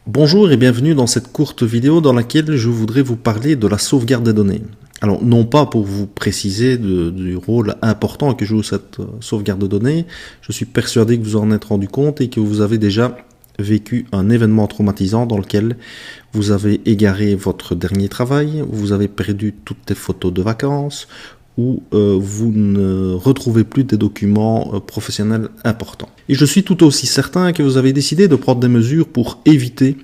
Bonjour et bienvenue dans cette courte vidéo dans laquelle je voudrais vous parler de la sauvegarde des données. Alors non pas pour vous préciser du rôle important que joue cette sauvegarde de données, je suis persuadé que vous en êtes rendu compte et que vous avez déjà vécu un événement traumatisant dans lequel vous avez égaré votre dernier travail, vous avez perdu toutes les photos de vacances, ou vous ne retrouvez plus des documents professionnels importants. Et je suis tout aussi certain que vous avez décidé de prendre des mesures pour éviter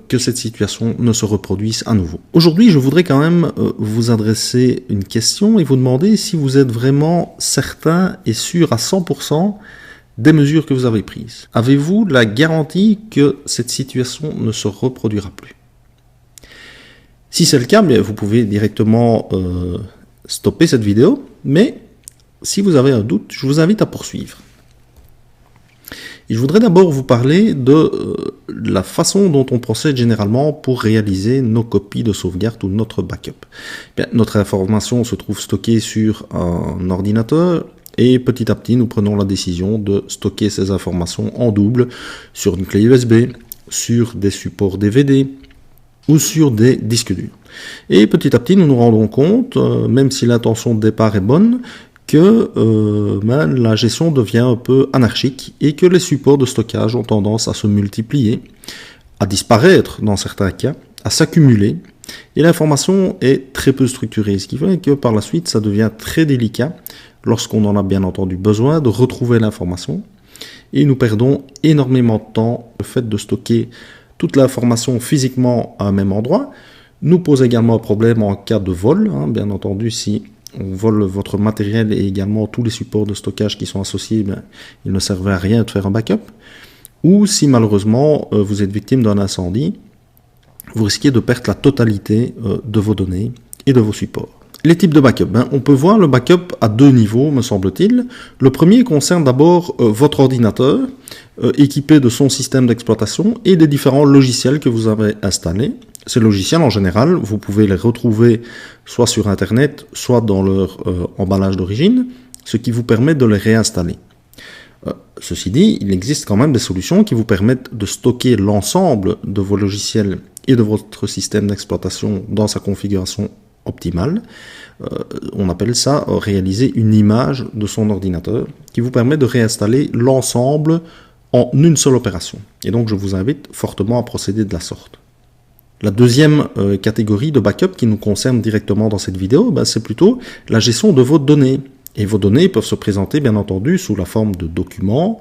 que cette situation ne se reproduise à nouveau. Aujourd'hui, je voudrais quand même vous adresser une question et vous demander si vous êtes vraiment certain et sûr à 100% des mesures que vous avez prises. Avez-vous la garantie que cette situation ne se reproduira plus? Si c'est le cas, bien, vous pouvez directement stopper cette vidéo, mais si vous avez un doute, je vous invite à poursuivre. Et je voudrais d'abord vous parler de la façon dont on procède généralement pour réaliser nos copies de sauvegarde ou notre backup. Bien, notre information se trouve stockée sur un ordinateur et petit à petit nous prenons la décision de stocker ces informations en double sur une clé USB, sur des supports DVD ou sur des disques durs. Et petit à petit nous nous rendons compte, même si l'intention de départ est bonne, que la gestion devient un peu anarchique et que les supports de stockage ont tendance à se multiplier, à disparaître dans certains cas, à s'accumuler, et l'information est très peu structurée, ce qui fait que par la suite ça devient très délicat, lorsqu'on en a bien entendu besoin, de retrouver l'information, et nous perdons énormément de temps. Le fait de stocker toute l'information physiquement à un même endroit nous pose également un problème en cas de vol, bien entendu si on vole votre matériel et également tous les supports de stockage qui sont associés, il ne servait à rien de faire un backup. Ou si malheureusement vous êtes victime d'un incendie, vous risquez de perdre la totalité de vos données et de vos supports. Les types de backup. On peut voir le backup à deux niveaux, me semble-t-il. Le premier concerne d'abord votre ordinateur, équipé de son système d'exploitation et des différents logiciels que vous avez installés. Ces logiciels, en général, vous pouvez les retrouver soit sur Internet, soit dans leur emballage d'origine, ce qui vous permet de les réinstaller. Ceci dit, il existe quand même des solutions qui vous permettent de stocker l'ensemble de vos logiciels et de votre système d'exploitation dans sa configuration optimale. On appelle ça réaliser une image de son ordinateur qui vous permet de réinstaller l'ensemble en une seule opération. Et donc, je vous invite fortement à procéder de la sorte. La deuxième catégorie de backup qui nous concerne directement dans cette vidéo, c'est plutôt la gestion de vos données. Et vos données peuvent se présenter bien entendu sous la forme de documents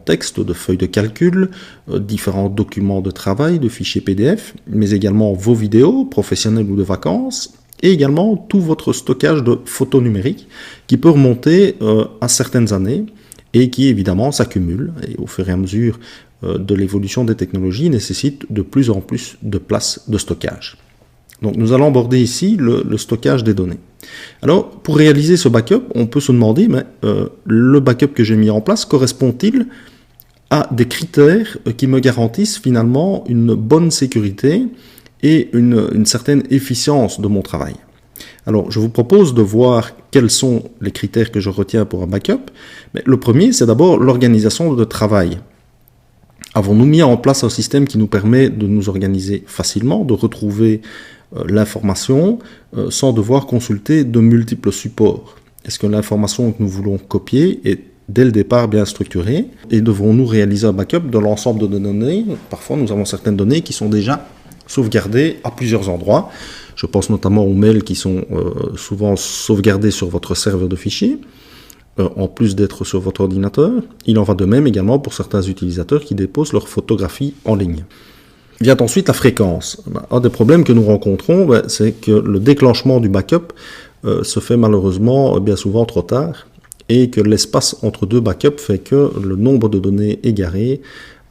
texte, de feuilles de calcul, différents documents de travail, de fichiers PDF, mais également vos vidéos professionnelles ou de vacances, et également tout votre stockage de photos numériques qui peut remonter à certaines années et qui évidemment s'accumule et au fur et à mesure de l'évolution des technologies nécessite de plus en plus de place de stockage. Donc nous allons aborder ici le stockage des données. Alors pour réaliser ce backup, on peut se demander, le backup que j'ai mis en place correspond-il à des critères qui me garantissent finalement une bonne sécurité et une certaine efficience de mon travail? Alors, je vous propose de voir quels sont les critères que je retiens pour un backup. Mais le premier, c'est d'abord l'organisation de travail. Avons-nous mis en place un système qui nous permet de nous organiser facilement, de retrouver l'information sans devoir consulter de multiples supports? Est-ce que l'information que nous voulons copier est dès le départ bien structurée? Et devons-nous réaliser un backup de l'ensemble de nos données? Parfois, nous avons certaines données qui sont déjà sauvegardées à plusieurs endroits. Je pense notamment aux mails qui sont souvent sauvegardés sur votre serveur de fichiers, en plus d'être sur votre ordinateur. Il en va de même également pour certains utilisateurs qui déposent leurs photographies en ligne. Vient ensuite la fréquence. Un des problèmes que nous rencontrons, c'est que le déclenchement du backup se fait malheureusement bien souvent trop tard et que l'espace entre deux backups fait que le nombre de données égarées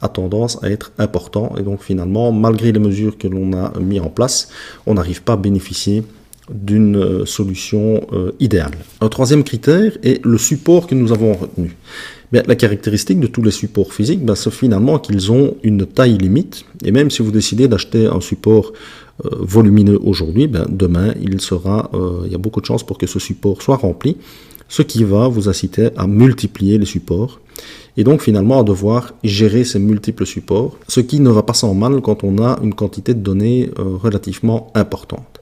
a tendance à être important et donc finalement, malgré les mesures que l'on a mis en place, on n'arrive pas à bénéficier d'une solution idéale. Un troisième critère est le support que nous avons retenu. La caractéristique de tous les supports physiques, c'est finalement qu'ils ont une taille limite et même si vous décidez d'acheter un support volumineux aujourd'hui, demain il y a beaucoup de chances pour que ce support soit rempli, ce qui va vous inciter à multiplier les supports et donc finalement à devoir gérer ces multiples supports, ce qui ne va pas sans mal quand on a une quantité de données relativement importante.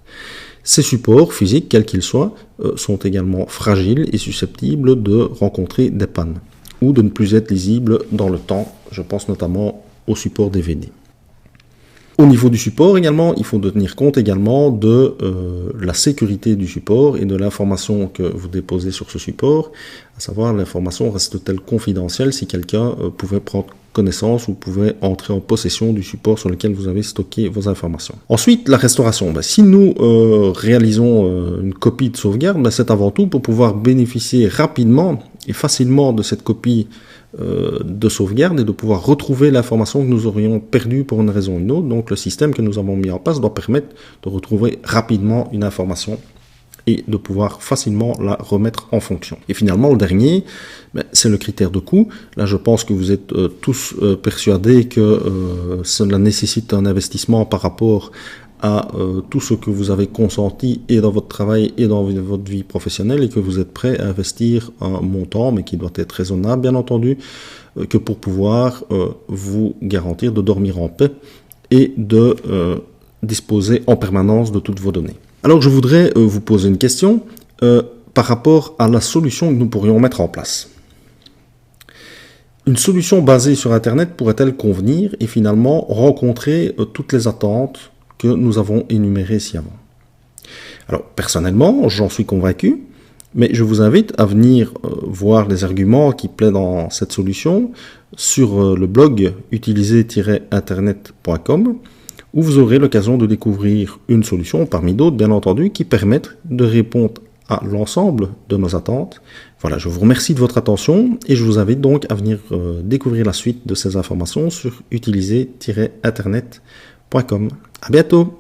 Ces supports physiques, quels qu'ils soient, sont également fragiles et susceptibles de rencontrer des pannes ou de ne plus être lisibles dans le temps. Je pense notamment au support DVD. Au niveau du support également, il faut tenir compte également de la sécurité du support et de l'information que vous déposez sur ce support, à savoir l'information reste-t-elle confidentielle si quelqu'un pouvait prendre connaissance ou pouvait entrer en possession du support sur lequel vous avez stocké vos informations. Ensuite, la restauration. Si nous réalisons une copie de sauvegarde, c'est avant tout pour pouvoir bénéficier rapidement et facilement de cette copie de sauvegarde et de pouvoir retrouver l'information que nous aurions perdue pour une raison ou une autre. Donc le système que nous avons mis en place doit permettre de retrouver rapidement une information et de pouvoir facilement la remettre en fonction. Et finalement, le dernier, c'est le critère de coût. Là, je pense que vous êtes tous persuadés que cela nécessite un investissement par rapport à tout ce que vous avez consenti et dans votre travail et dans votre vie professionnelle et que vous êtes prêt à investir un montant, mais qui doit être raisonnable, bien entendu, que pour pouvoir vous garantir de dormir en paix et de disposer en permanence de toutes vos données. Alors je voudrais vous poser une question par rapport à la solution que nous pourrions mettre en place. Une solution basée sur Internet pourrait-elle convenir et finalement rencontrer toutes les attentes que nous avons énumérées ci-avant? Alors personnellement, j'en suis convaincu, mais je vous invite à venir voir les arguments qui plaident dans cette solution sur le blog utiliser-internet.com, où vous aurez l'occasion de découvrir une solution, parmi d'autres bien entendu, qui permettent de répondre à l'ensemble de nos attentes. Voilà, je vous remercie de votre attention et je vous invite donc à venir découvrir la suite de ces informations sur utiliser-internet.com. À bientôt!